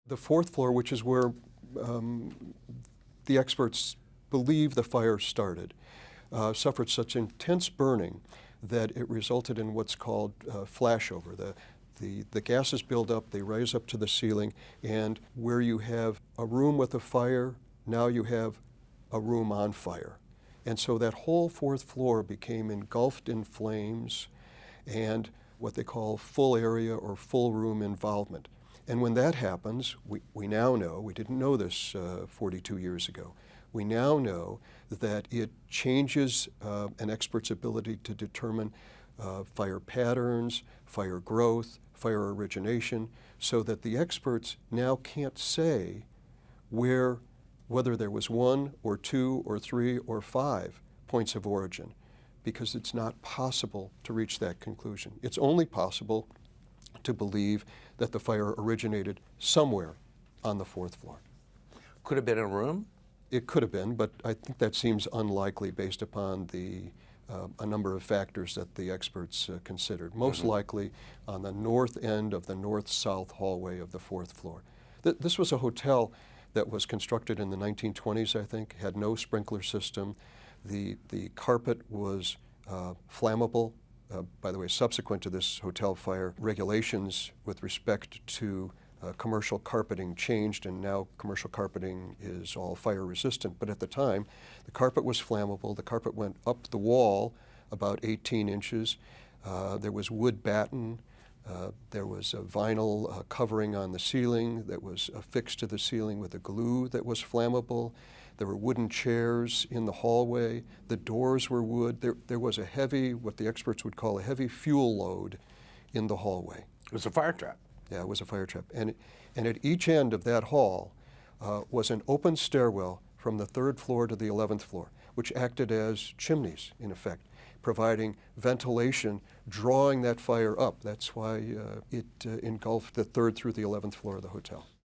The fourth floor, which is where um, the experts believe the fire started, suffered such intense burning that it resulted in what's called flashover. The gases build up, they rise up to the ceiling, and where you have a room with a fire, now you have a room on fire. And so that whole fourth floor became engulfed in flames and what they call full area or full room involvement. And when that happens, we now know, we didn't know this 42 years ago, we now know that it changes an expert's ability to determine fire patterns, fire growth, fire origination, so that the experts now can't say whether there was 1 or 2 or 3 or 5 points of origin, because it's not possible to reach that conclusion. It's only possible to believe that the fire originated somewhere on the fourth floor. Could have been a room? It could have been, but I think that seems unlikely based upon a number of factors that the experts considered. Most likely on the north end of the north-south hallway of the fourth floor. This was a hotel that was constructed in the 1920s, I think, had no sprinkler system. The carpet was flammable. By the way, subsequent to this hotel fire, regulations with respect to commercial carpeting changed, and now commercial carpeting is all fire resistant. But at the time, the carpet was flammable. The carpet went up the wall about 18 inches. There was wood batten. There was a vinyl covering on the ceiling that was affixed to the ceiling with a glue that was flammable. There were wooden chairs in the hallway. The doors were wood. There was a heavy, what the experts would call a heavy fuel load in the hallway. It was a fire trap. Yeah, it was a fire trap. And at each end of that hall was an open stairwell from the 3rd floor to the 11th floor, which acted as chimneys, in effect, providing ventilation, drawing that fire up. That's why it engulfed the 3rd through the 11th floor of the hotel.